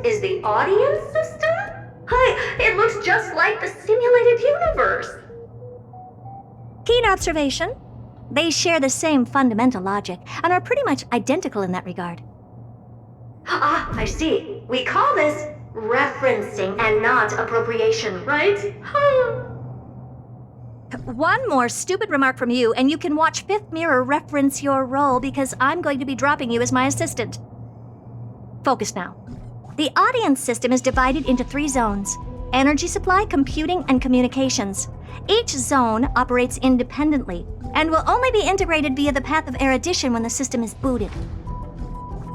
is the audience system? It looks just like the simulated universe. Keen observation. They share the same fundamental logic and are pretty much identical in that regard. Ah, I see. We call this referencing and not appropriation, right? One more stupid remark from you, and you can watch Fifth Mirror reference your role because I'm going to be dropping you as my assistant. Focus now. The audience system is divided into 3 zones: energy supply, computing, and communications. Each zone operates independently and will only be integrated via the path of erudition when the system is booted.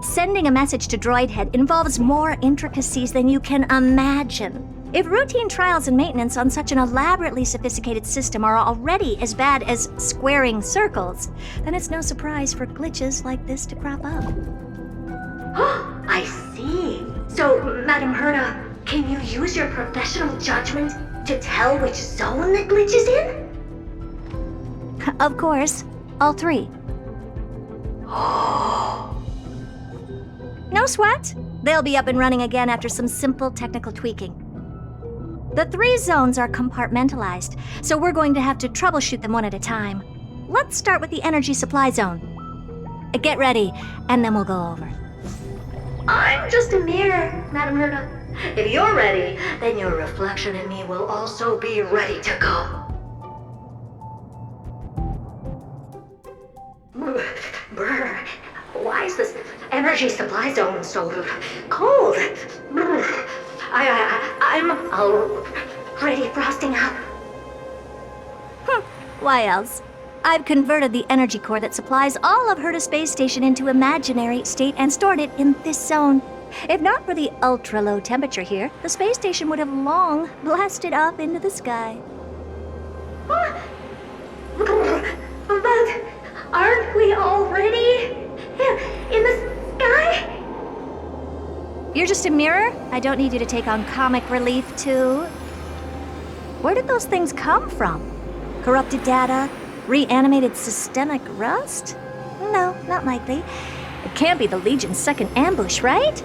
Sending a message to Droid Head involves more intricacies than you can imagine. If routine trials and maintenance on such an elaborately sophisticated system are already as bad as squaring circles, then it's no surprise for glitches like this to crop up. I see. So, Madam Herda, can you use your professional judgment to tell which zone the glitch is in? Of course, all 3. No sweat. They'll be up and running again after some simple technical tweaking. The 3 zones are compartmentalized, so we're going to have to troubleshoot them one at a time. Let's start with the energy supply zone. Get ready, and then we'll go over. I'm just a mirror, Madam Herda. If you're ready, then your reflection in me will also be ready to go. Brr, why is this energy supply zone so cold? Brr, I'm already frosting up. Why else? I've converted the energy core that supplies all of Herda Space Station into imaginary state and stored it in this zone. If not for the ultra-low temperature here, the space station would have long blasted up into the sky. But aren't we already in the sky? You're just a mirror? I don't need you to take on comic relief, too. Where did those things come from? Corrupted data? Reanimated systemic rust? No, not likely. It can't be the Legion's second ambush, right?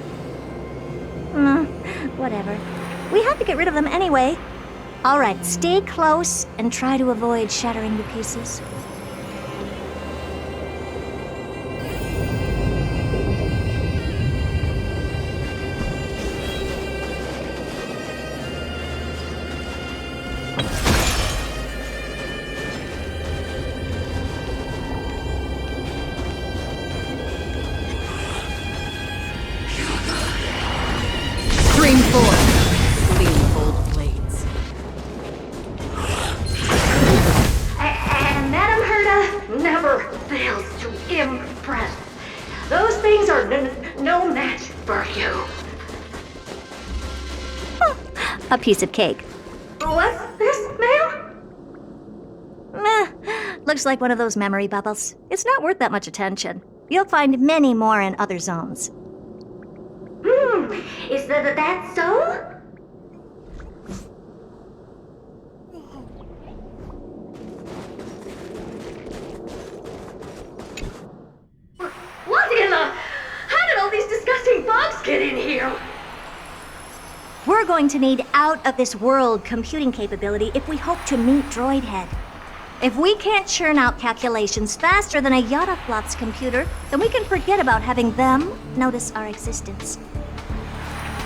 Whatever. We have to get rid of them anyway. All right, stay close and try to avoid shattering to pieces. And Madam Herda never fails to impress. Those things are no match for you. A piece of cake. What's this, ma'am? Looks like one of those memory bubbles. It's not worth that much attention. You'll find many more in other zones. Is that so? What in the... How did all these disgusting bugs get in here? We're going to need out-of-this-world computing capability if we hope to meet Droid Head. If we can't churn out calculations faster than a Yadaflop's computer, then we can forget about having them notice our existence.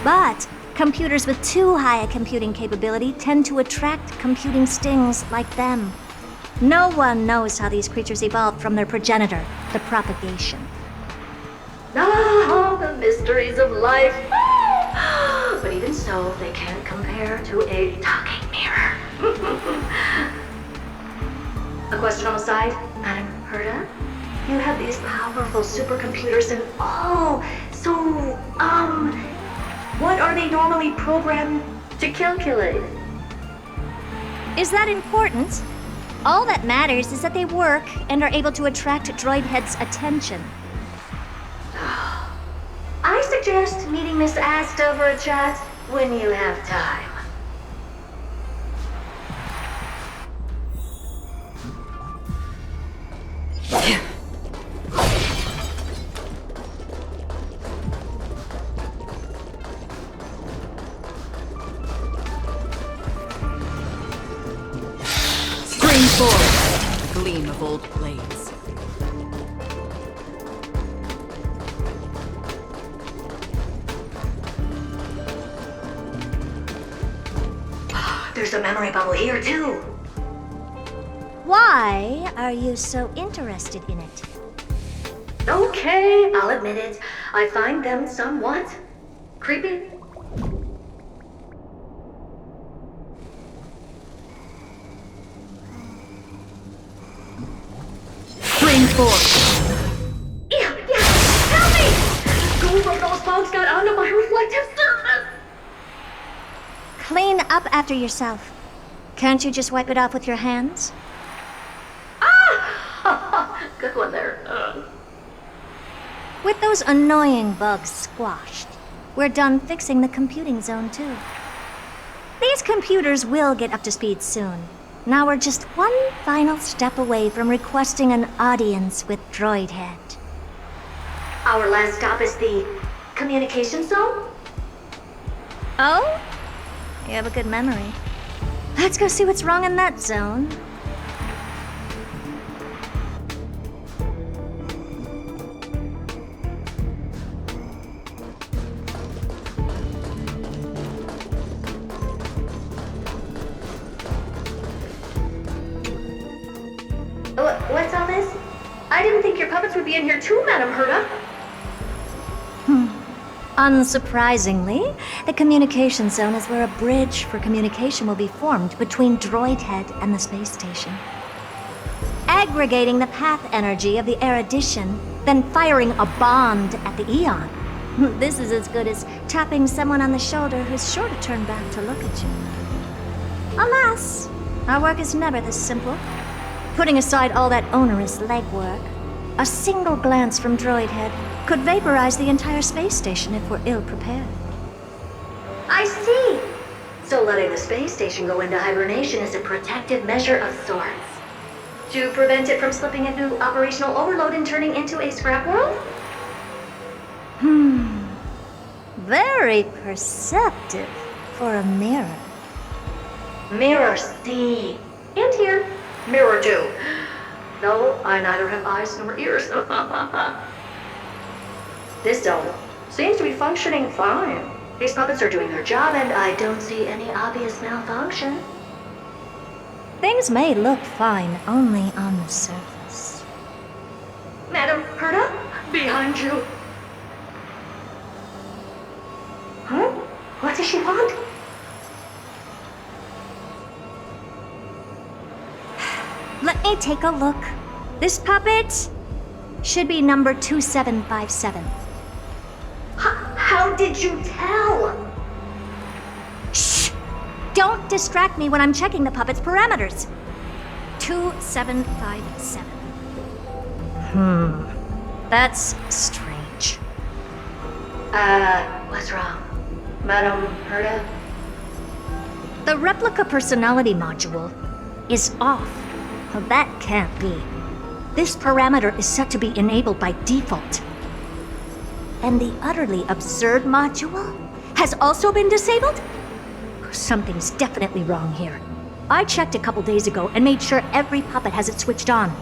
But computers with too high a computing capability tend to attract computing stings like them. No one knows how these creatures evolved from their progenitor, the propagation. Ah, the mysteries of life. But even so, they can't compare to a talking mirror. A question on the side, Madam Herda? You have these powerful supercomputers and what are they normally programmed to calculate? Is that important? All that matters is that they work and are able to attract Droid Head's attention. I suggest meeting Miss Asta for a chat when you have time. forward, the gleam of old blades. There's a memory bubble here, too. Why are you so interested in it? Okay, I'll admit it. I find them somewhat creepy. Bring forth. Yeah, help me! Goo from those bugs got onto my reflective surface. Clean up after yourself. Can't you just wipe it off with your hands? Ah! Good one there. With those annoying bugs squashed, we're done fixing the computing zone too. These computers will get up to speed soon. Now we're just one final step away from requesting an audience with Droidhead. Our last stop is the communication zone? Oh? You have a good memory. Let's go see what's wrong in that zone. What's all this? I didn't think your puppets would be in here too, Madam Herta. Unsurprisingly, the communication zone is where a bridge for communication will be formed between Droidhead and the space station. Aggregating the path energy of the erudition, then firing a bond at the Eon. This is as good as tapping someone on the shoulder who's sure to turn back to look at you. Alas, our work is never this simple. Putting aside all that onerous legwork, a single glance from Droidhead could vaporize the entire space station if we're ill-prepared. I see. So letting the space station go into hibernation is a protective measure of sorts. To prevent it from slipping into operational overload and turning into a scrap world? Very perceptive for a mirror. Mirror C. And here. Mirror 2. No, I neither have eyes nor ears. This zone seems to be functioning fine. These puppets are doing their job, and I don't see any obvious malfunction. Things may look fine only on the surface. Madam Herta, behind you. Huh? What does she want? Let me take a look. This puppet should be number 2757. How did you tell? Shh! Don't distract me when I'm checking the puppet's parameters. 2757. That's strange. What's wrong? Madam Herta? The replica personality module is off. Well, that can't be. This parameter is set to be enabled by default. And the utterly absurd module has also been disabled? Something's definitely wrong here. I checked a couple days ago and made sure every puppet has it switched on.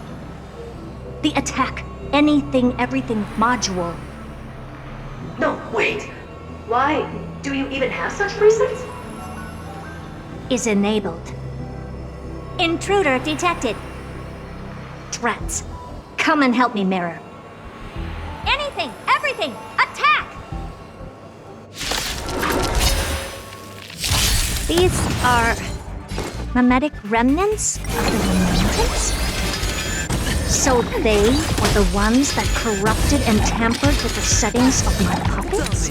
The attack, anything, everything module. No, wait. Why do you even have such presets? Is enabled. Intruder detected. Drats. Come and help me, Mirror. Anything, everything, attack! These are mimetic remnants of the Remnants? So they were the ones that corrupted and tampered with the settings of my puppets?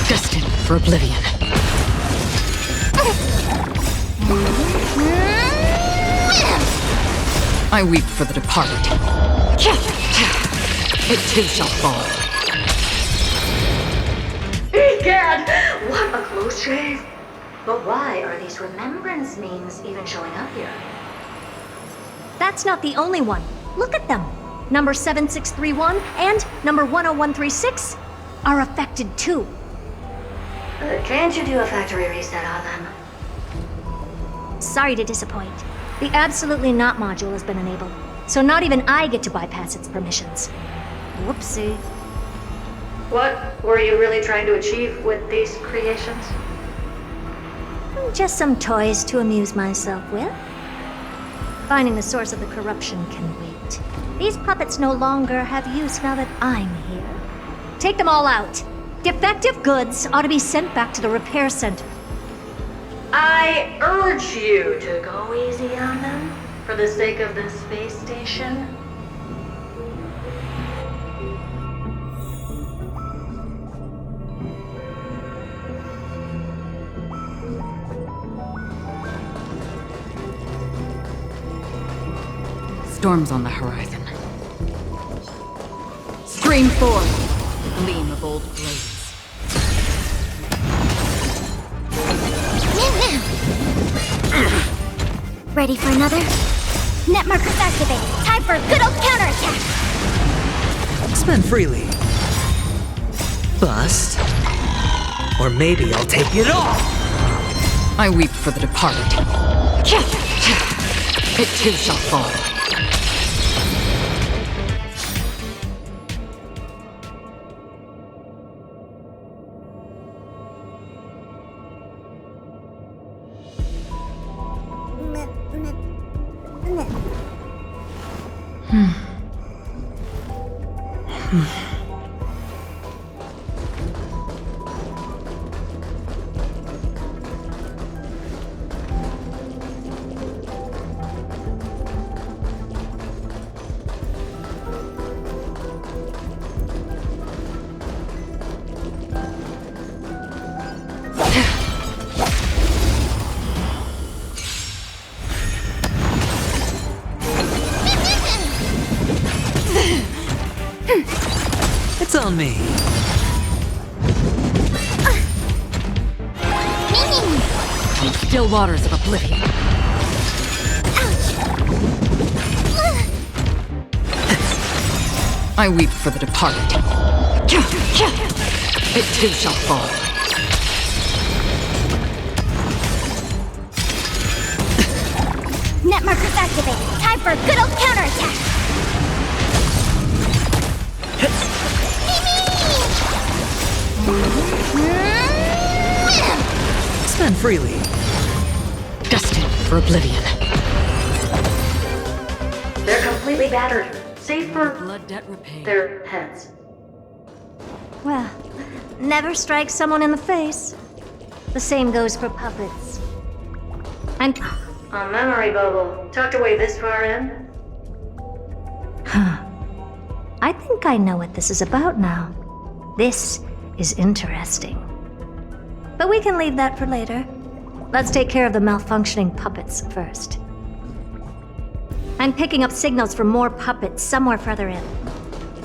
Destined for oblivion. I weep for the departed. It too shall fall. Egad! What a close shave! But why are these remembrance memes even showing up here? That's not the only one. Look at them. Number 7631 and number 10136 are affected too. Can't you do a factory reset on them? Sorry to disappoint. The Absolutely Not module has been enabled, so not even I get to bypass its permissions. Whoopsie. What were you really trying to achieve with these creations? Just some toys to amuse myself with. Finding the source of the corruption can wait. These puppets no longer have use now that I'm here. Take them all out. Defective goods ought to be sent back to the repair center. I urge you to go easy on them for the sake of the space station. Storms on the horizon. Stream forth! Gleam of old blades. Ready for another? Net markers activated. Time for a good old counterattack. Spend freely. Bust. Or maybe I'll take it all. I weep for the departed. It too shall fall. It's on me. From still waters of oblivion. I weep for the departed. It too shall fall. Net markers activated. Time for a good old counterattack. Spend freely. Destined for oblivion. They're completely battered, save for Blood debt repaid. their heads. Well, never strike someone in the face. The same goes for puppets. And A memory bubble, tucked away this far in. I think I know what this is about now. This is interesting. But we can leave that for later. Let's take care of the malfunctioning puppets first. I'm picking up signals from more puppets somewhere further in.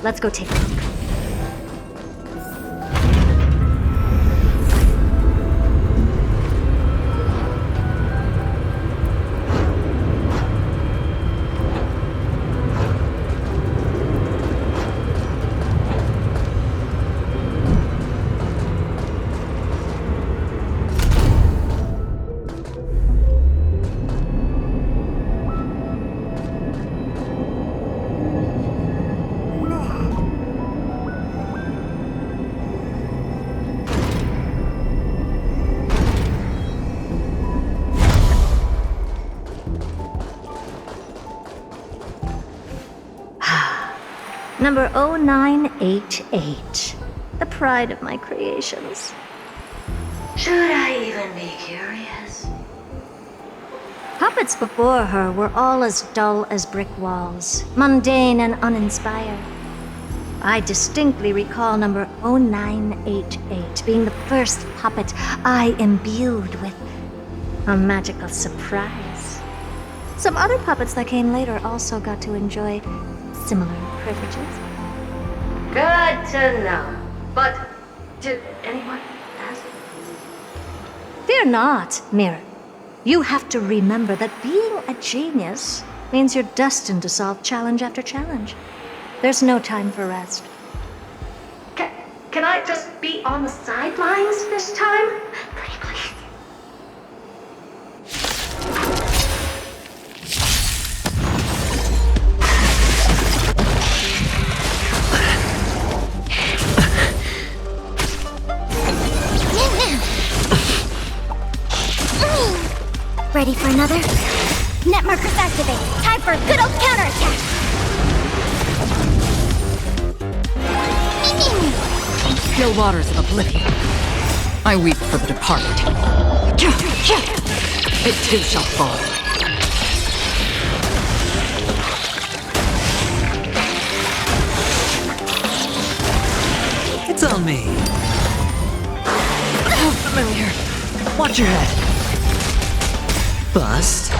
Let's go take a look. Number 0988. The pride of my creations. Should I even be curious? Puppets before her were all as dull as brick walls, mundane and uninspired. I distinctly recall number 0988 being the first puppet I imbued with a magical surprise. Some other puppets that came later also got to enjoy similar privileges. Good to know. But did anyone ask? Fear not, Mirror. You have to remember that being a genius means you're destined to solve challenge after challenge. There's no time for rest. Can I just be on the sidelines this time? Pretty please. for another? Net markers activate. Time for a good old counterattack. Still waters of oblivion. I weep for the departed. It too shall fall. It's on me. How familiar. Watch your head. Bust.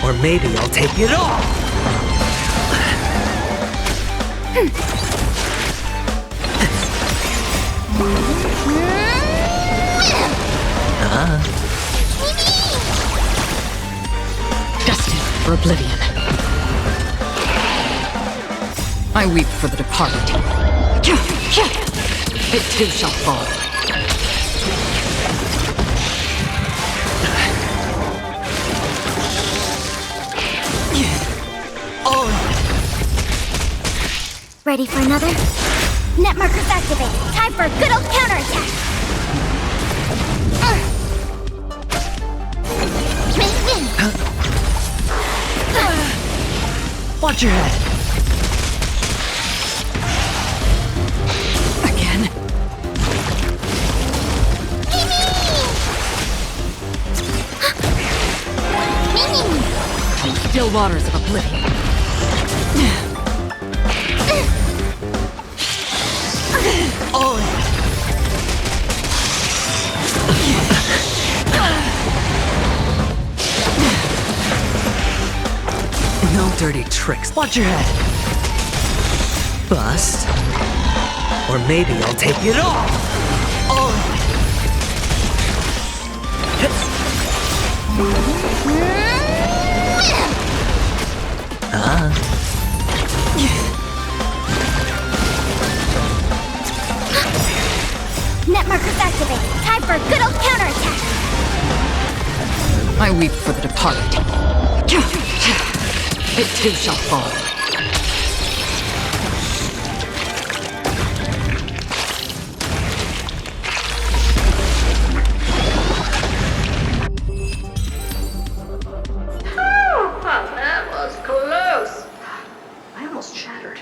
Or maybe I'll take it all. Destined for oblivion. I weep for the departed. It too shall fall. Ready for another? Net markers activate. Time for a good old counterattack. Watch your head. Again. Still waters of oblivion. No dirty tricks. Watch your head. Bust. Or maybe I'll take it all. Net markers activate. Time for a good old counterattack. I weep for the departed. It too shall fall. That was close. I almost shattered.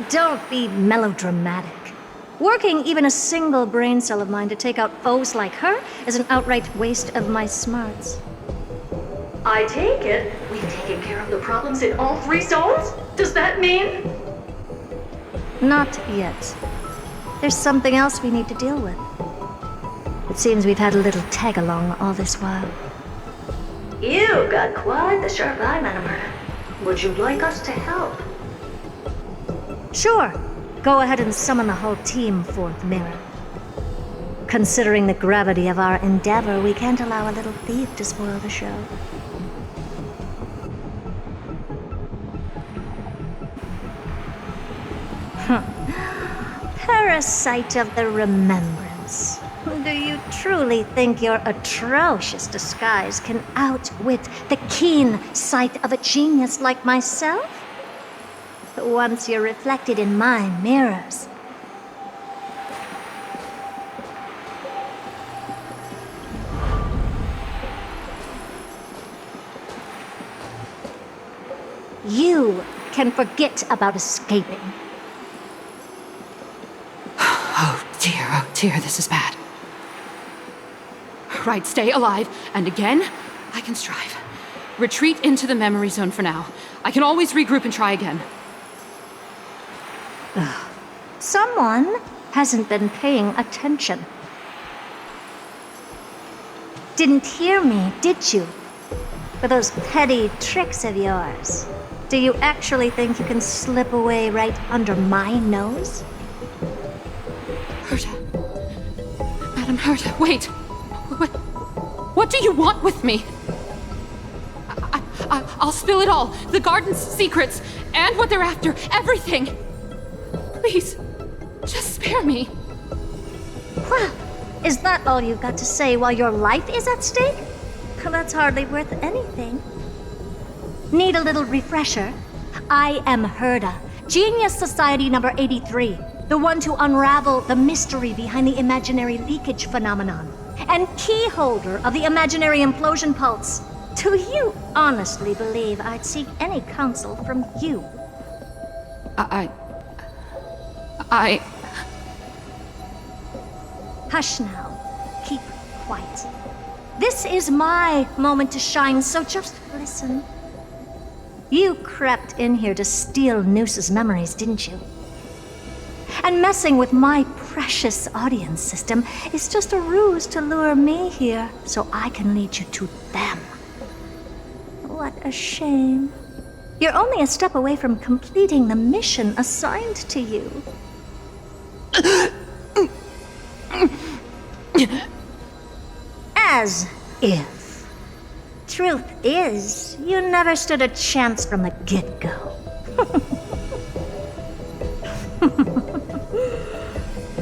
Don't be melodramatic. Working even a single brain cell of mine to take out foes like her is an outright waste of my smarts. I take it we've taken care of the problems in all 3 zones? Does that mean? Not yet. There's something else we need to deal with. It seems we've had a little tag-along all this while. You've got quite the sharp eye, Madam Murder. Would you like us to help? Sure. Go ahead and summon the whole team, Fourth Mirror. Considering the gravity of our endeavor, we can't allow a little thief to spoil the show. Parasite of the remembrance. Do you truly think your atrocious disguise can outwit the keen sight of a genius like myself? Once you're reflected in my mirrors. You can forget about escaping. Oh dear, this is bad. Right, stay alive, and again, I can strive. Retreat into the memory zone for now. I can always regroup and try again. Someone hasn't been paying attention. Didn't hear me, did you? For those petty tricks of yours. Do you actually think you can slip away right under my nose? Herta. Madam Herta, wait. What do you want with me? I'll spill it all. The garden's secrets, and what they're after. Everything. Please, just spare me. Well, is that all you've got to say while your life is at stake? Well, that's hardly worth anything. Need a little refresher? I am Herta, Genius Society number 83, the one to unravel the mystery behind the imaginary leakage phenomenon. and key holder of the imaginary implosion pulse. Do you honestly believe I'd seek any counsel from you? Hush now. Keep quiet. This is my moment to shine, so just listen. You crept in here to steal Noose's memories, didn't you? And messing with my precious audience system is just a ruse to lure me here so I can lead you to them. What a shame. You're only a step away from completing the mission assigned to you. As if. Truth is, you never stood a chance from the get-go.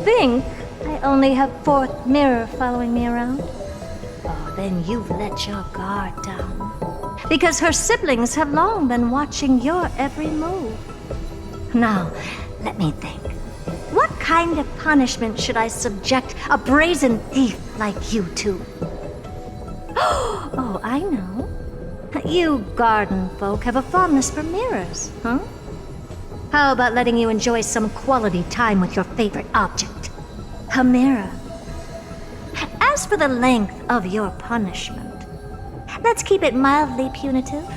Think I only have fourth mirror following me around? Oh, then you've let your guard down. Because her siblings have long been watching your every move. Now, let me think. What kind of punishment should I subject a brazen thief like you to? Oh, I know. You garden folk have a fondness for mirrors, huh? How about letting you enjoy some quality time with your favorite object? A mirror. As for the length of your punishment, let's keep it mildly punitive.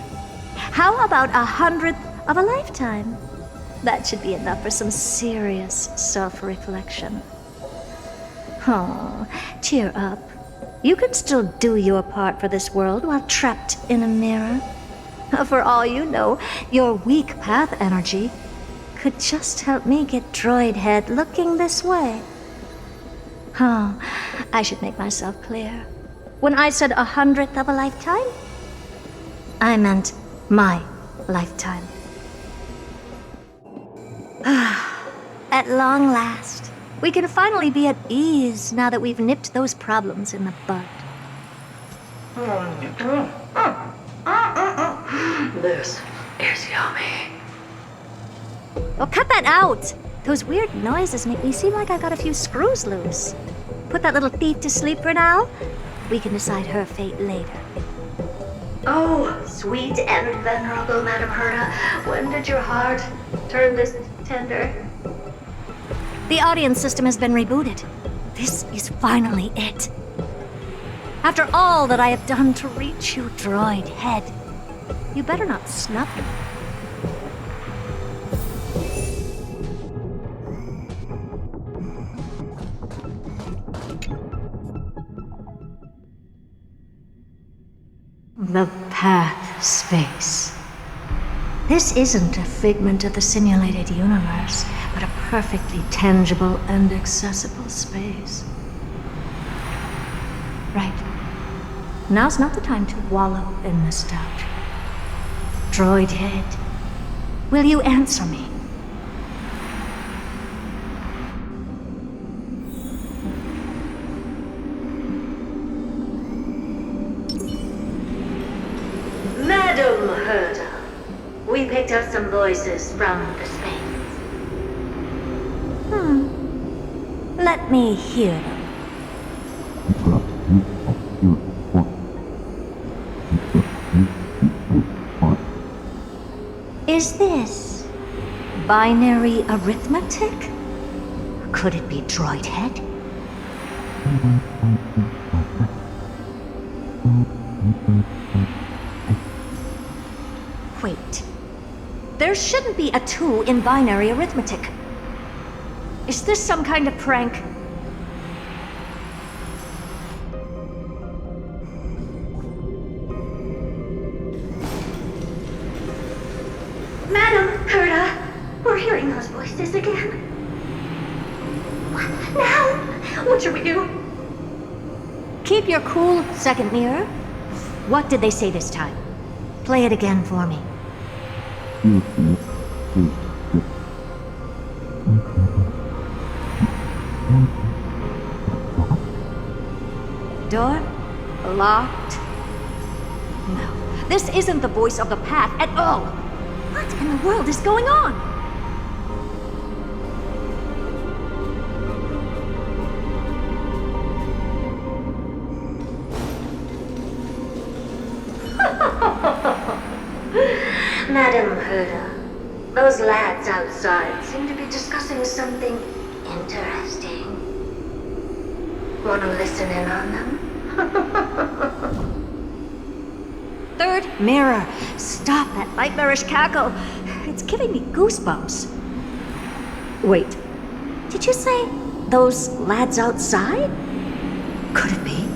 How about 100th of a lifetime? That should be enough for some serious self-reflection. Oh, cheer up. You can still do your part for this world while trapped in a mirror. For all you know, your weak path energy could just help me get droid head looking this way. Oh, I should make myself clear. When I said 100th of a lifetime, I meant my lifetime. At long last, we can finally be at ease now that we've nipped those problems in the bud. This is yummy. Oh, cut that out! Those weird noises make me seem like I got a few screws loose. Put that little thief to sleep for now. We can decide her fate later. Oh, sweet and venerable Madam Herta, when did your heart turn this tender? The audience system has been rebooted. This is finally it. After all that I have done to reach you, droid head, you better not snub me. The path space. This isn't a figment of the simulated universe, but a perfectly tangible and accessible space. Right. Now's not the time to wallow in nostalgia. Droid head, will you answer me? Madam Herta, we picked up some voices from the space. Let me hear them. Is this binary arithmetic? Could it be droid head? Wait. There shouldn't be a 2 in binary arithmetic. Is this some kind of prank? Madam Herta, we're hearing those voices again. What now? What should we do? Keep your cool, second mirror. What did they say this time? Play it again for me. Door? Locked? No, this isn't the voice of the path at all. What in the world is going on? Madam Herda, those lads outside seem to be discussing something interesting. Want to listen in on them? Third mirror, stop that nightmarish cackle. It's giving me goosebumps. Wait, did you say those lads outside? Could it be?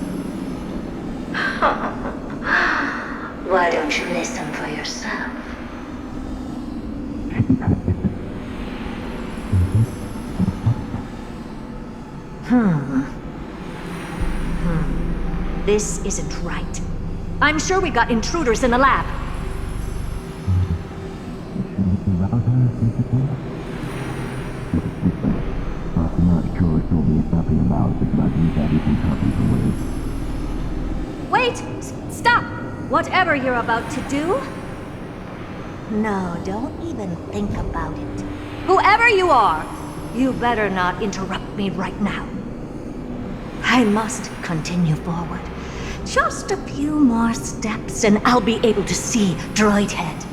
Why don't you listen for yourself? This isn't right. I'm sure we got intruders in the lab. Wait! Stop! Whatever you're about to do? No, don't even think about it. Whoever you are, you better not interrupt me right now. I must continue forward. Just a few more steps and I'll be able to see Droid Head.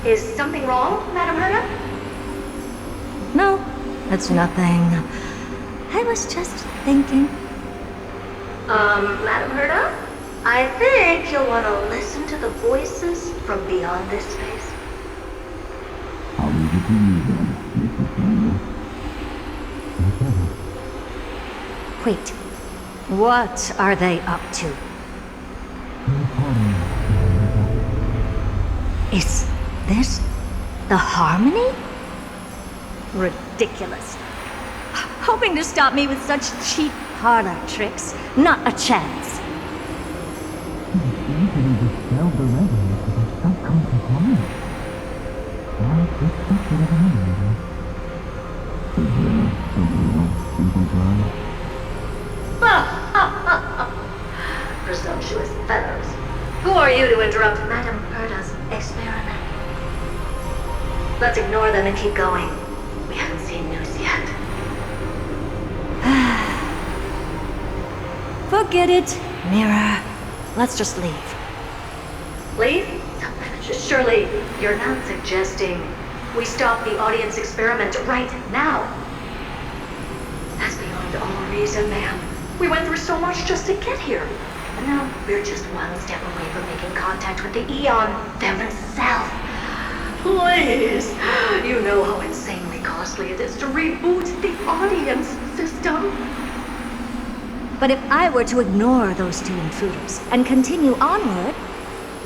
Is something wrong, Madam Herda? No, it's nothing. I was just thinking. Madam Herda? I think you'll want to listen to the voices from beyond this space. Wait, what are they up to? Is this the Harmony? Ridiculous. Hoping to stop me with such cheap parlor tricks. Not a chance. Presumptuous fellows. Who are you to interrupt Madam Herda's experiment? Let's ignore them and keep going. We haven't seen news yet. Forget it, Mirror. Let's just leave. Leave? Surely you're not suggesting we stop the audience experiment right now. That's beyond all reason, ma'am. We went through so much just to get here. And now we're just one step away from making contact with the Eon themselves. Please! You know how insanely costly it is to reboot the audience system. But if I were to ignore those two intruders and continue onward,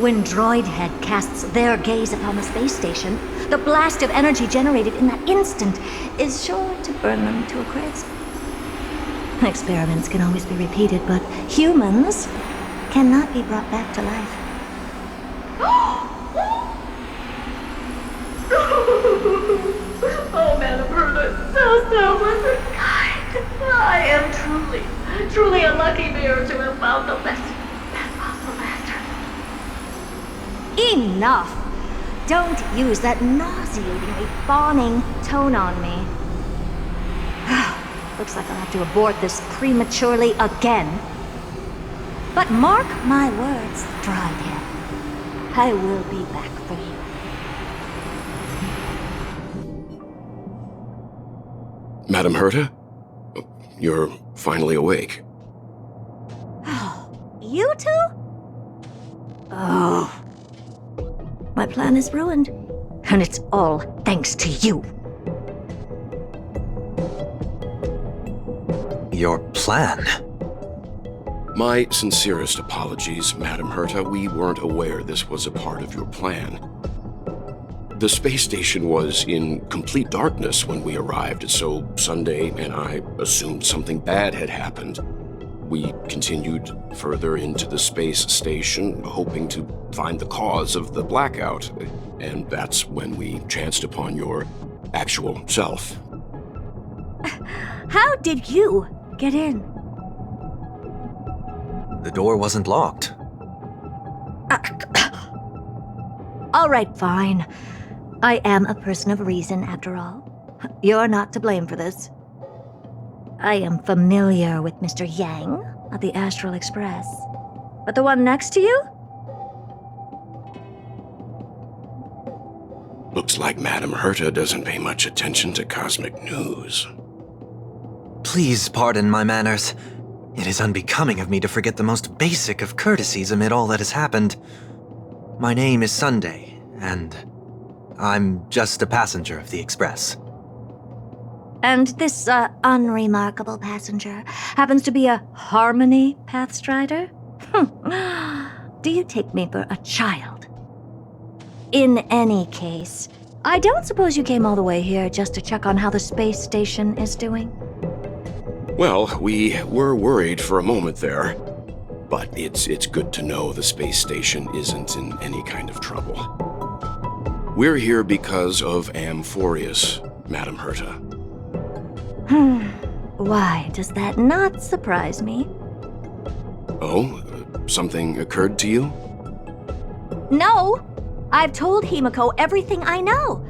when Droid Head casts their gaze upon the space station, the blast of energy generated in that instant is sure to burn them to a crisp. Experiments can always be repeated, but humans cannot be brought back to life. Oh, Madam Herda, so selfless and kind. I am truly a lucky bear to have found the best possible master. Enough! Don't use that nauseatingly fawning tone on me. Looks like I'll have to abort this prematurely again. But mark my words, Droid Head. I will be back for you. Madam Herta? You're finally awake. You two? Oh. My plan is ruined. And it's all thanks to you. Your plan? My sincerest apologies, Madam Herta. We weren't aware this was a part of your plan. The space station was in complete darkness when we arrived, so Sunday and I assumed something bad had happened. We continued further into the space station, hoping to find the cause of the blackout, and that's when we chanced upon your actual self. How did you get in? The door wasn't locked. All right, fine. I am a person of reason, after all. You're not to blame for this. I am familiar with Mr. Yang of the Astral Express. But the one next to you? Looks like Madame Herta doesn't pay much attention to cosmic news. Please pardon my manners. It is unbecoming of me to forget the most basic of courtesies amid all that has happened. My name is Sunday, and I'm just a passenger of the Express. And this, unremarkable passenger happens to be a Harmony Pathstrider? Do you take me for a child? In any case, I don't suppose you came all the way here just to check on how the space station is doing? Well, we were worried for a moment there, but it's good to know the space station isn't in any kind of trouble. We're here because of Amphorius, Madame Herta. Why does that not surprise me? Oh, something occurred to you? No! I've told Himiko everything I know.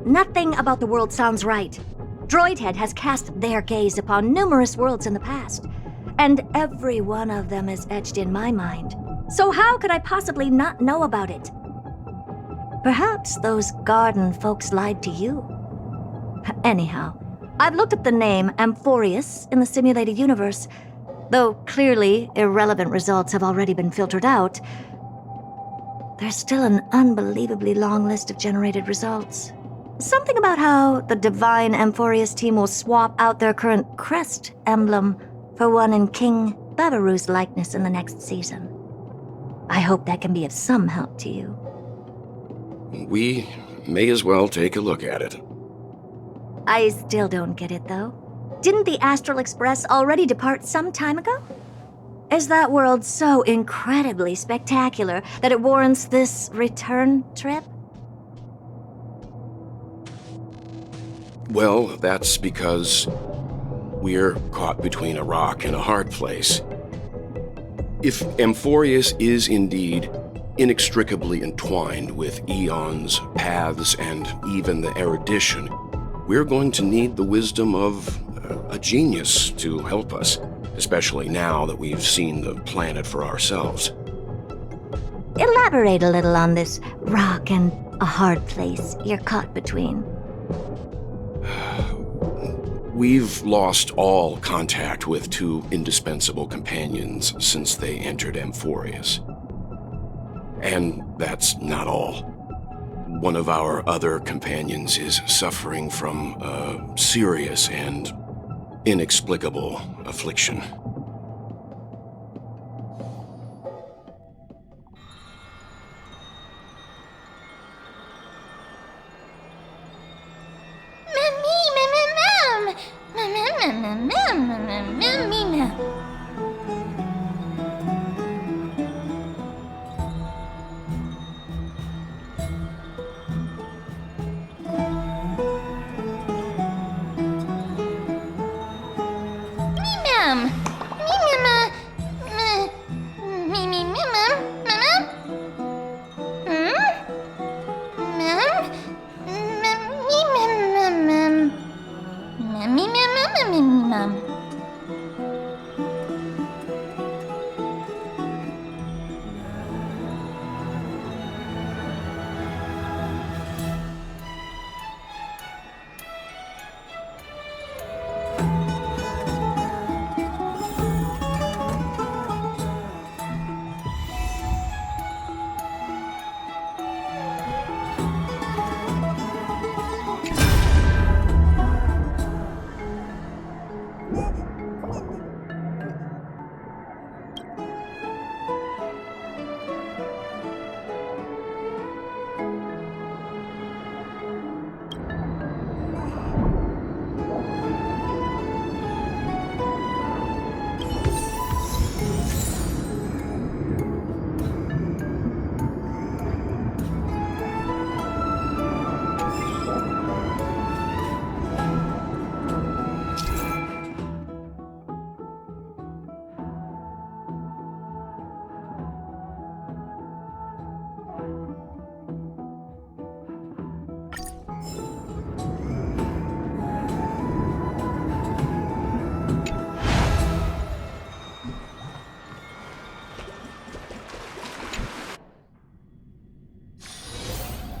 Nothing about the world sounds right. Droidhead has cast their gaze upon numerous worlds in the past, and every one of them is etched in my mind. So how could I possibly not know about it? Perhaps those garden folks lied to you. Anyhow, I've looked up the name Amphorius in the simulated universe. Though clearly irrelevant results have already been filtered out, there's still an unbelievably long list of generated results. Something about how the Divine Amphorius team will swap out their current crest emblem for one in King Babaru's likeness in the next season. I hope that can be of some help to you. We may as well take a look at it. I still don't get it, though. Didn't the Astral Express already depart some time ago? Is that world so incredibly spectacular that it warrants this return trip? Well, that's because we're caught between a rock and a hard place. If Amphorius is indeed inextricably entwined with eons, paths, and even the erudition, we're going to need the wisdom of a genius to help us, especially now that we've seen the planet for ourselves. Elaborate a little on this rock and a hard place you're caught between. We've lost all contact with two indispensable companions since they entered Amphorius. And that's not all. One of our other companions is suffering from a serious and inexplicable affliction.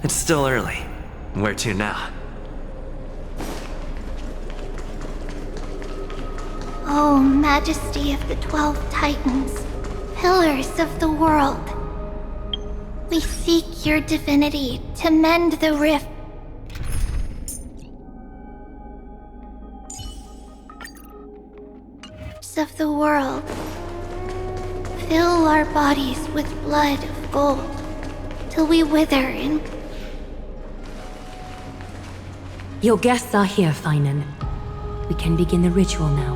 It's still early. Where to now? O Majesty of the 12 Titans, pillars of the world, we seek your divinity to mend the rift of the world. Fill our bodies with blood of gold, till we wither in... Your guests are here, Finan. We can begin the ritual now.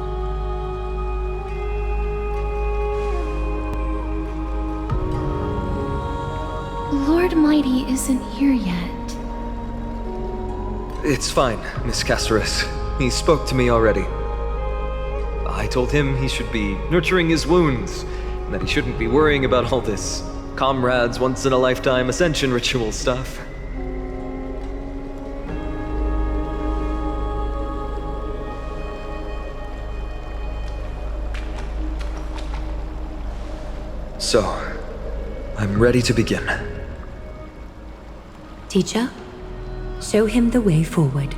Lord Mighty isn't here yet. It's fine, Miss Caceres. He spoke to me already. I told him he should be nurturing his wounds, and that he shouldn't be worrying about all this comrades once-in-a-lifetime ascension ritual stuff. So, I'm ready to begin. Teacher, show him the way forward.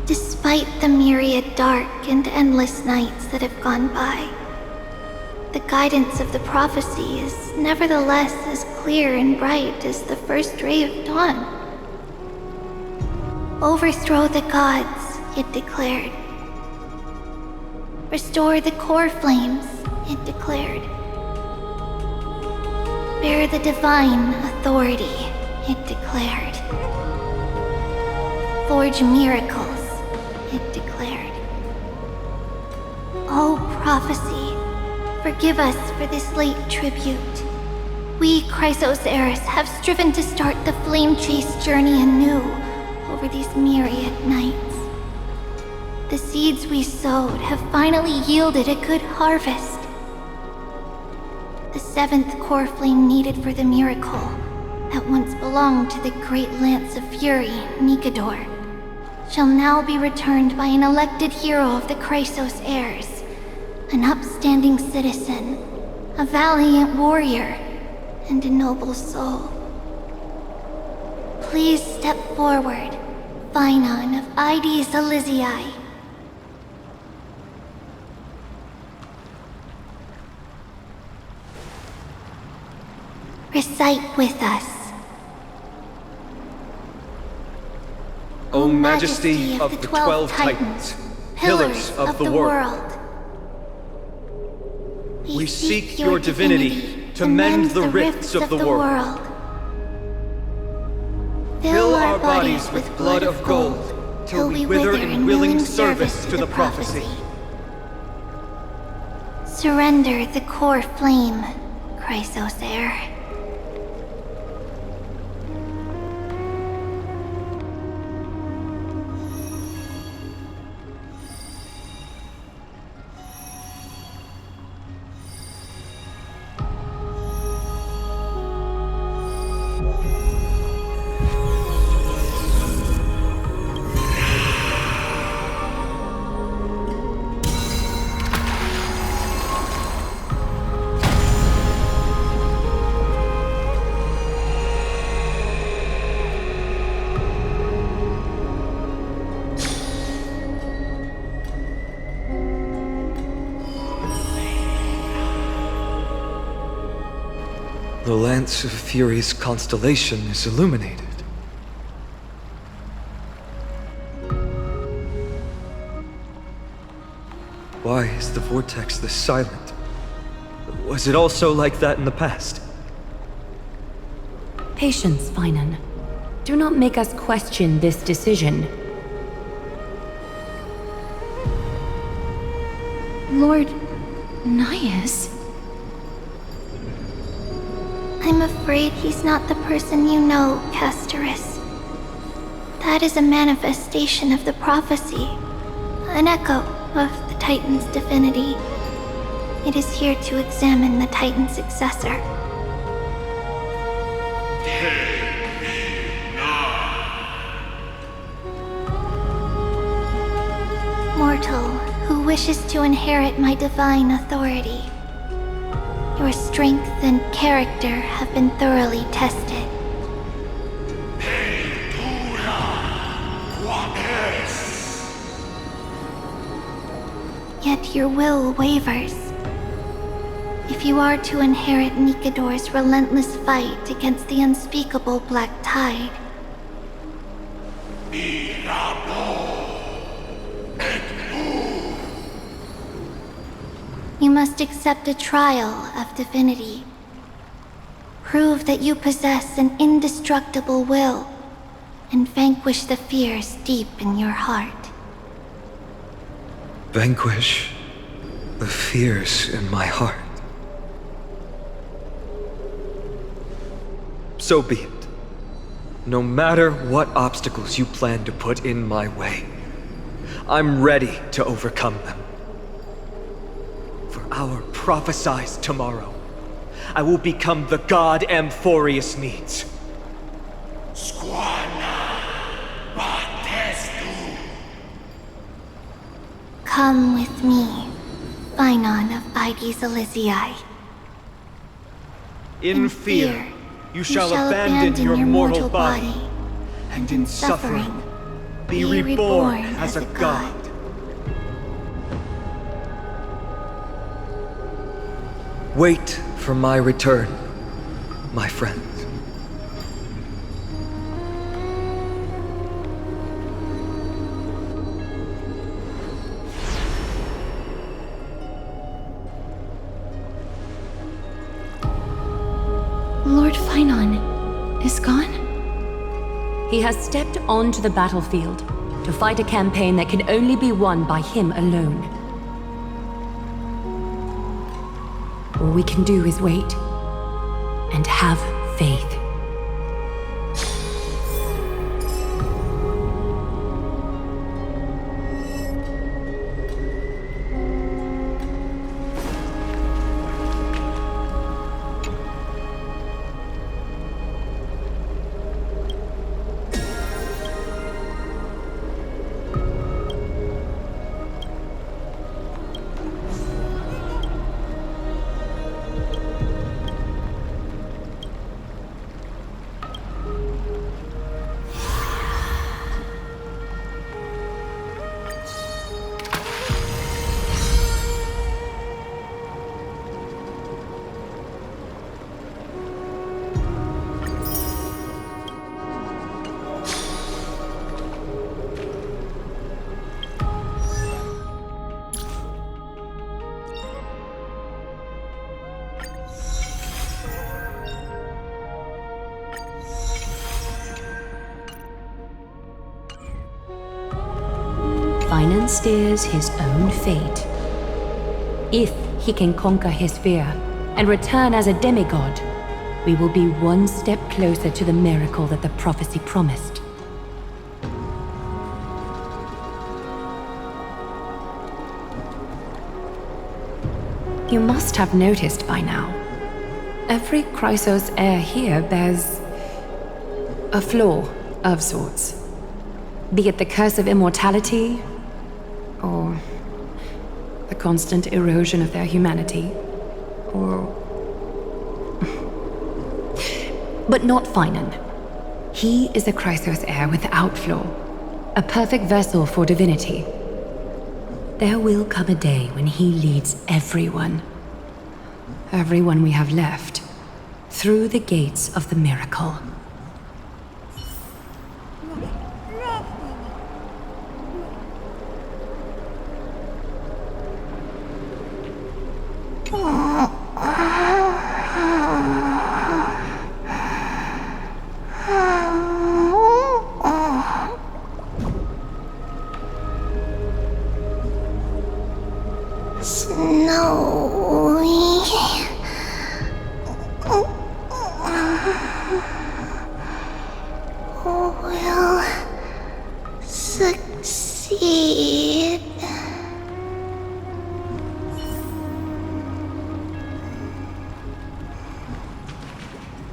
Despite the myriad dark and endless nights that have gone by, the guidance of the prophecy is nevertheless as clear and bright as the first ray of dawn. Overthrow the gods, it declared. Restore the core flames, it declared. Bear the divine authority, it declared. Forge miracles, it declared. O prophecy, forgive us for this late tribute. We, Chrysos Eris, have striven to start the flame chase journey anew over these myriad nights. The seeds we sowed have finally yielded a good harvest. The seventh core flame needed for the miracle that once belonged to the great Lance of Fury, Nikador, shall now be returned by an elected hero of the Chrysos heirs, an upstanding citizen, a valiant warrior, and a noble soul. Please step forward, Finan of Ides Elysiae. Recite with us. O Majesty of the 12 Titans, pillars of the world, we seek your divinity to mend the rifts of the world. Fill our bodies with blood of gold, till we wither in willing service to the prophecy. Surrender the core flame, Chrysos heir. The Lance of Fury's constellation is illuminated. Why is the vortex this silent? Was it also like that in the past? Patience, Finan. Do not make us question this decision. Lord Nias? I'm afraid he's not the person you know, Caceres. That is a manifestation of the prophecy, an echo of the Titan's divinity. It is here to examine the Titan's successor. Mortal who wishes to inherit my divine authority. Your strength and character have been thoroughly tested. Yet your will wavers. If you are to inherit Nikador's relentless fight against the unspeakable Black Tide, you must accept a trial of divinity. Prove that you possess an indestructible will, and vanquish the fears deep in your heart. Vanquish the fears in my heart. So be it. No matter what obstacles you plan to put in my way, I'm ready to overcome them. For our prophesied tomorrow, I will become the god Amphorius needs. Come with me, Finon of Ides Elysiae. In fear, you shall abandon your mortal body, and in suffering, be reborn as a god. Wait for my return, my friends. Lord Finon is gone? He has stepped onto the battlefield to fight a campaign that can only be won by him alone. All we can do is wait and have faith. Finon steers his own fate. If he can conquer his fear and return as a demigod, we will be one step closer to the miracle that the prophecy promised. You must have noticed by now, every Chrysos heir here bears a flaw of sorts. Be it the curse of immortality, or the constant erosion of their humanity, or... But not Finon. He is a Chrysos heir without flaw, a perfect vessel for divinity. There will come a day when he leads everyone we have left, through the gates of the miracle.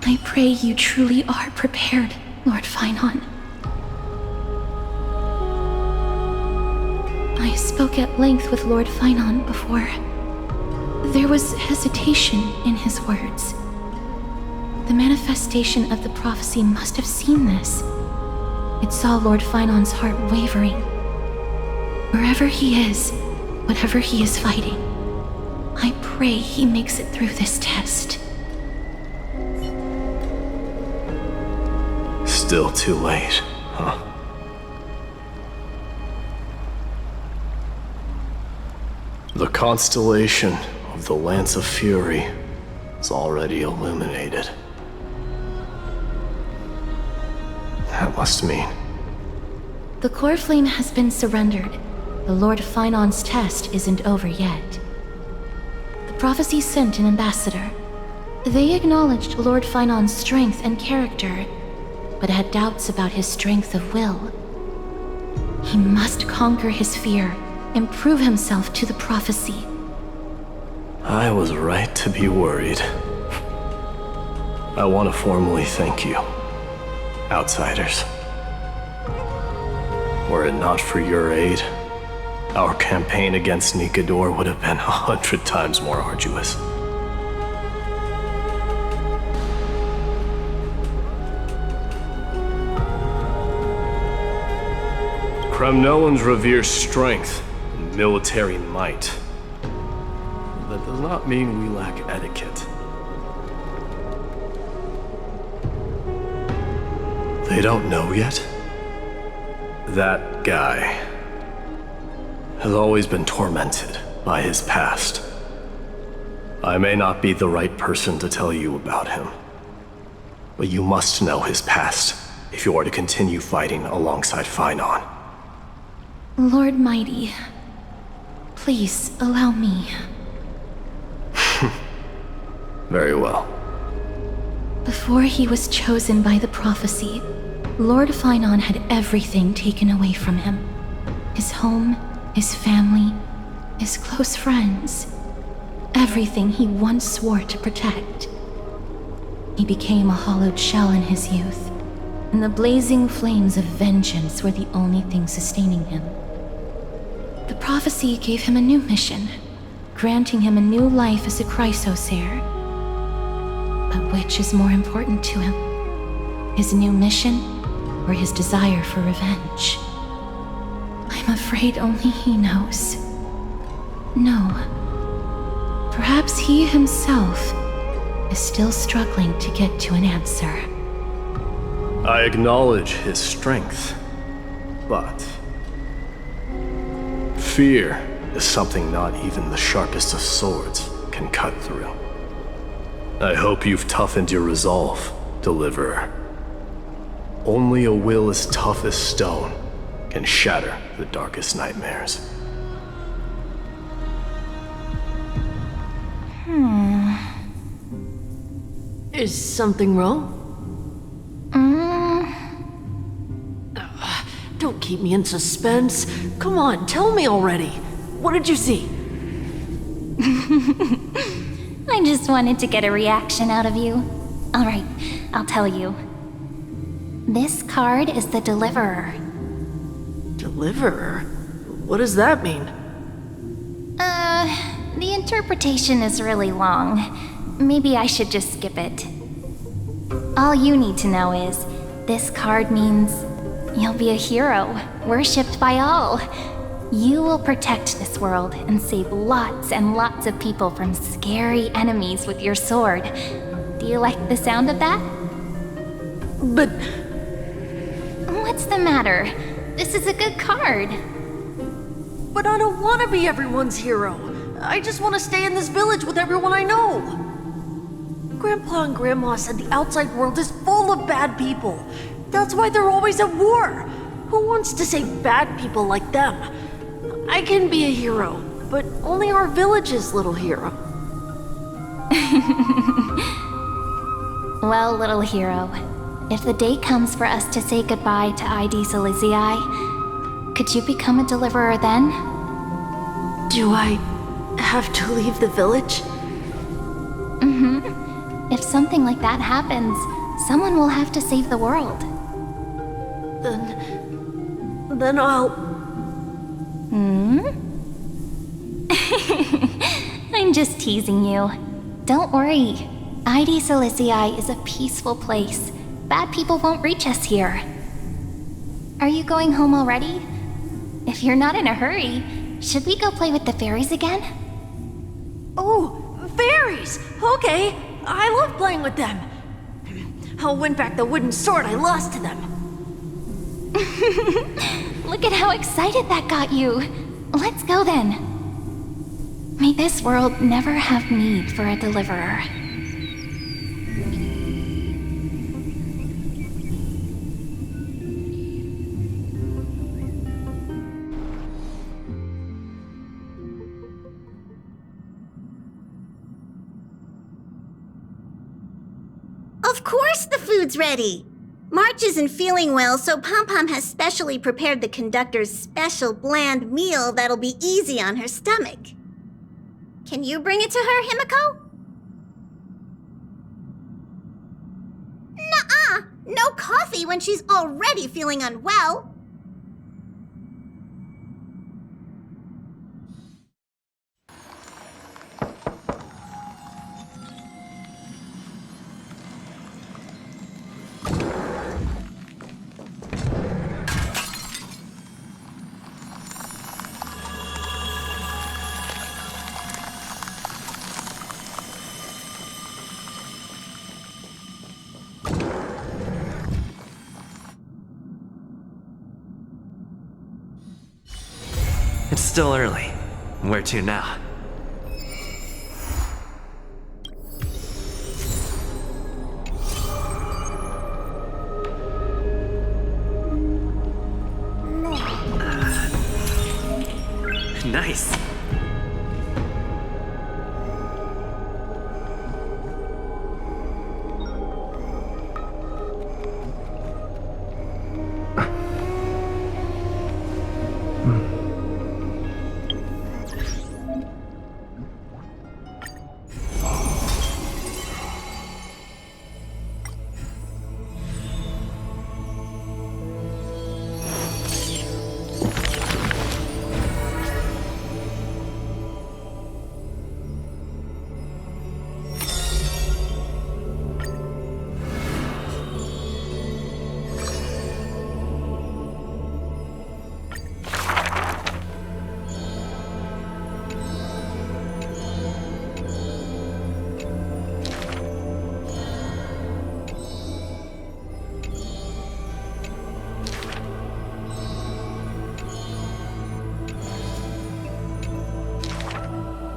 I pray you truly are prepared, Lord Finon. I spoke at length with Lord Finon before. There was hesitation in his words. The manifestation of the prophecy must have seen this. It saw Lord Finon's heart wavering. Wherever he is, whatever he is fighting, I pray he makes it through this test. Still too late, huh? The constellation of the Lance of Fury is already illuminated. That must mean... The core flame has been surrendered. The Lord Finon's test isn't over yet. The prophecy sent an ambassador. They acknowledged Lord Finon's strength and character, but had doubts about his strength of will. He must conquer his fear and prove himself to the prophecy. I was right to be worried. I want to formally thank you, outsiders. Were it not for your aid, our campaign against Nikador would have been 100 times more arduous. Kremnoans revere strength and military might. That does not mean we lack etiquette. They don't know yet? That guy has always been tormented by his past. I may not be the right person to tell you about him, but you must know his past if you are to continue fighting alongside Finon. Lord Mighty, please allow me. Very well. Before he was chosen by the prophecy, Lord Finon had everything taken away from him. His home, his family, his close friends. Everything he once swore to protect. He became a hollowed shell in his youth, and the blazing flames of vengeance were the only thing sustaining him. The prophecy gave him a new mission, granting him a new life as a Chrysos heir. But which is more important to him? His new mission, or his desire for revenge? I'm afraid only he knows. No. Perhaps he himself is still struggling to get to an answer. I acknowledge his strength, but... fear is something not even the sharpest of swords can cut through. I hope you've toughened your resolve, Deliverer. Only a will as tough as stone can shatter the darkest nightmares. Is something wrong? Don't keep me in suspense. Come on, tell me already. What did you see? I just wanted to get a reaction out of you. Alright, I'll tell you. This card is the Deliverer. Deliverer? What does that mean? The interpretation is really long. Maybe I should just skip it. All you need to know is, this card means you'll be a hero, worshipped by all. You will protect this world and save lots and lots of people from scary enemies with your sword. Do you like the sound of that? But... What's the matter? This is a good card. But I don't want to be everyone's hero. I just want to stay in this village with everyone I know. Grandpa and Grandma said the outside world is full of bad people. That's why they're always at war. Who wants to save bad people like them? I can be a hero, but only our village's little hero. Well, little hero, if the day comes for us to say goodbye to ID Silizii, could you become a deliverer then? Do I have to leave the village? If something like that happens, someone will have to save the world. Then I'll... I I'm just teasing you. Don't worry. ID Silicii is a peaceful place. Bad people won't reach us here. Are you going home already? If you're not in a hurry, should we go play with the fairies again? Oh, fairies! Okay, I love playing with them. I'll win back the wooden sword I lost to them. Look at how excited that got you. Let's go then. May this world never have need for a deliverer. Of course the food's ready! March isn't feeling well, so Pom Pom has specially prepared the conductor's special bland meal that'll be easy on her stomach. Can you bring it to her, Himiko? Nuh-uh! No coffee when she's already feeling unwell! It's still early. Where to now? Nice.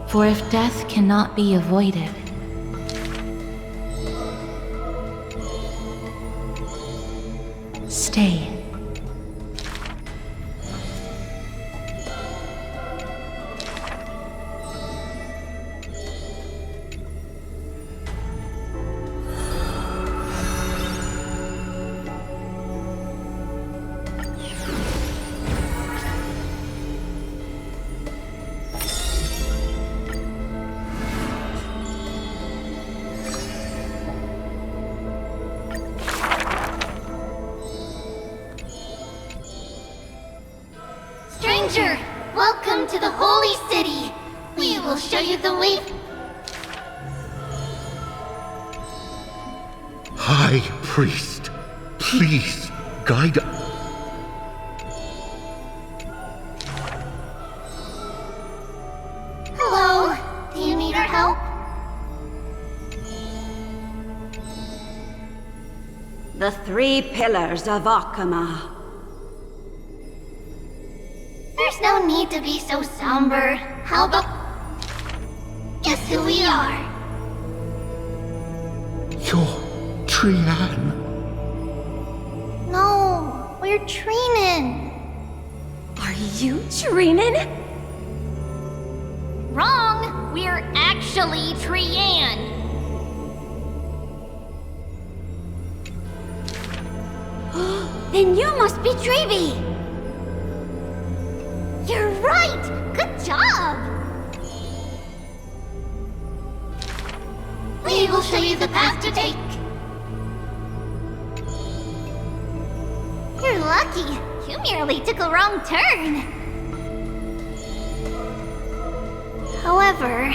For if death cannot be avoided, stay. Stranger, welcome to the Holy City. We will show you the way. High Priest, please guide us. Hello, do you need our help? The 3 pillars of Akama. There's no need to be so somber. How about... Guess who we are? You're Trian. No, we're Trinin. Are you Trinin? Wrong! We're actually Trian. Then you must be Trevi. You're right! Good job! We will show you the path to take. You're lucky. You merely took a wrong turn. However,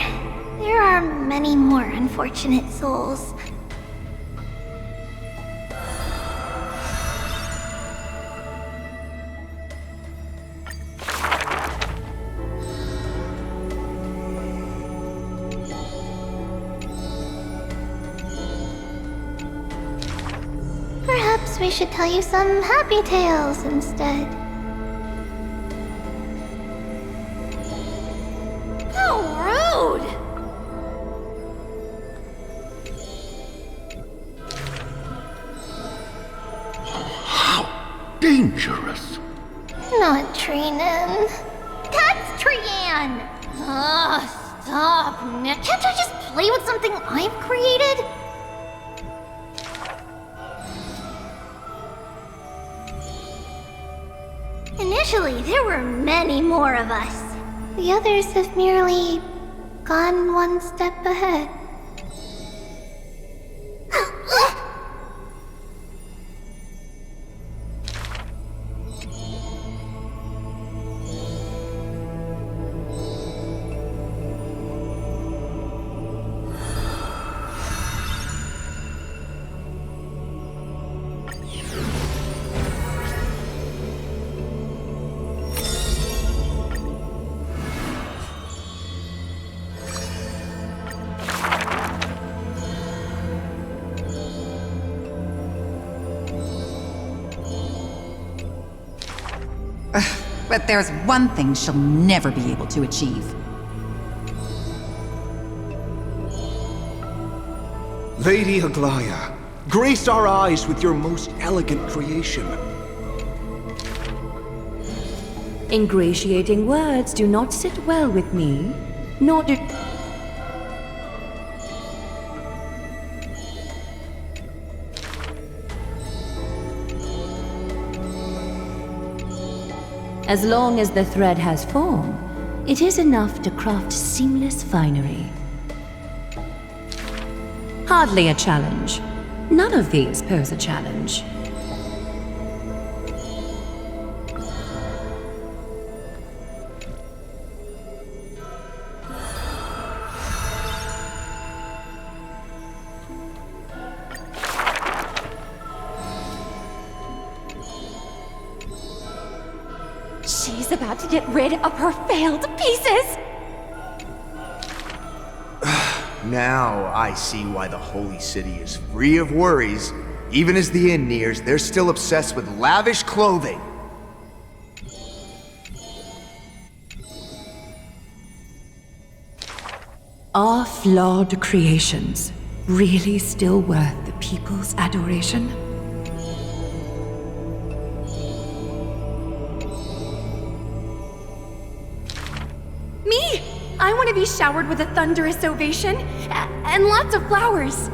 There are many more unfortunate souls. Perhaps we should tell you some happy tales instead. How rude! How dangerous! Not Trinan. That's Trian! Ugh, stop. Can't I just play with something I've created? Initially, there were many more of us. The others have merely gone one step ahead. But there's one thing she'll never be able to achieve. Lady Aglaya, grace our eyes with your most elegant creation. Ingratiating words do not sit well with me, nor do... As long as the thread has form, it is enough to craft seamless finery. Hardly a challenge. None of these pose a challenge. She's about to get rid of her failed pieces! Now I see why the Holy City is free of worries. Even as the end nears, they're still obsessed with lavish clothing. Are flawed creations really still worth the people's adoration? Me! I want to be showered with a thunderous ovation and lots of flowers.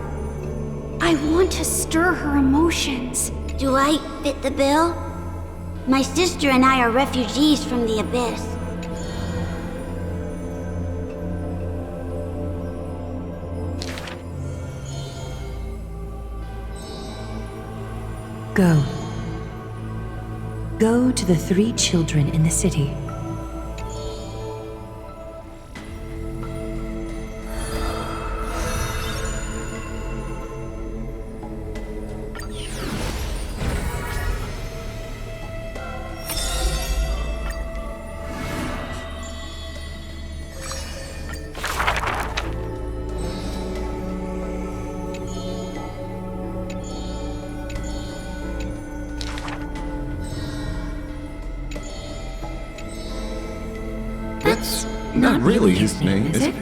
I want to stir her emotions. Do I fit the bill? My sister and I are refugees from the Abyss. Go. Go to the 3 children in the city. That's not really his name, is it?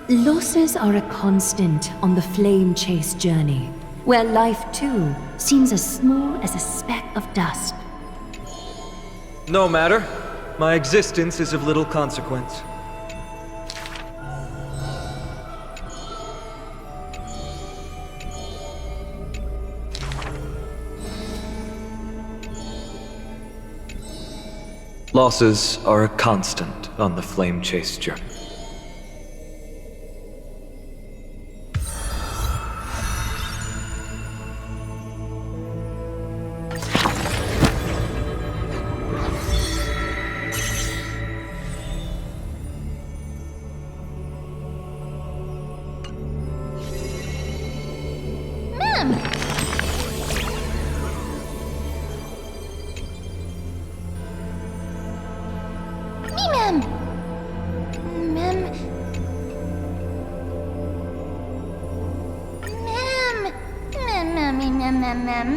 Losses are a constant on the flame chase journey, where life too seems as small as a speck of dust. No matter. My existence is of little consequence. Losses are a constant on the flame chase journey. ma'am!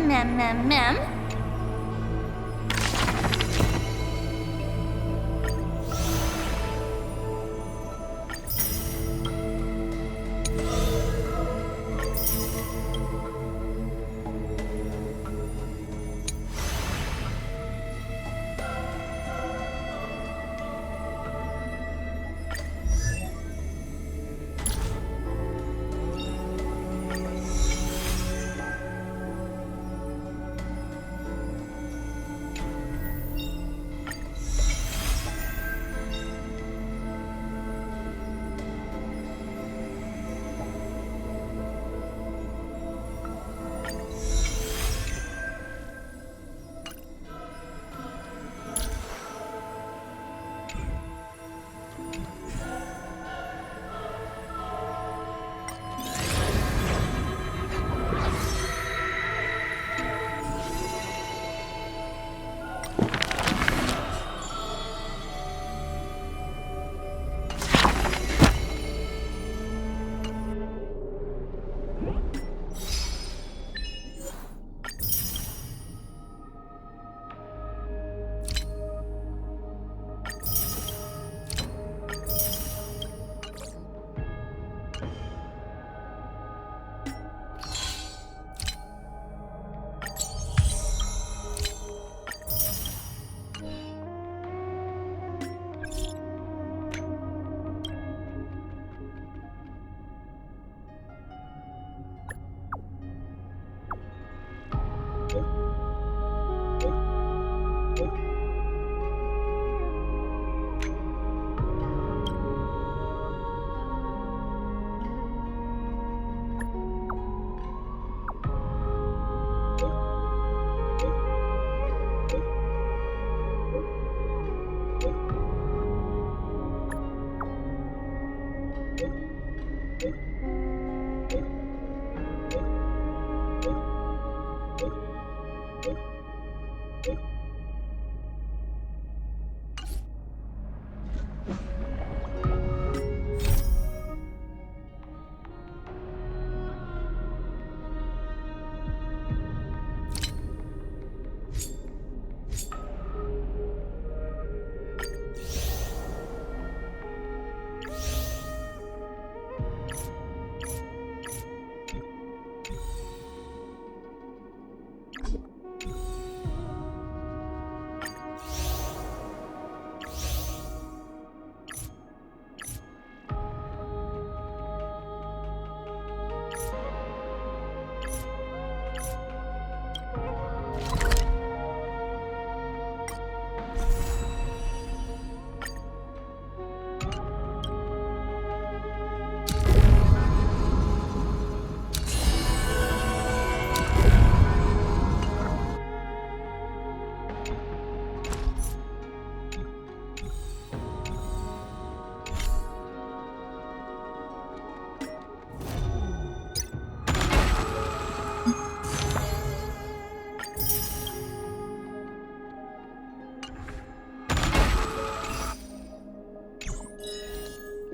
Me, ma'am! Ma'am...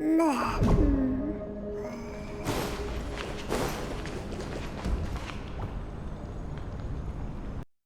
Ma'am.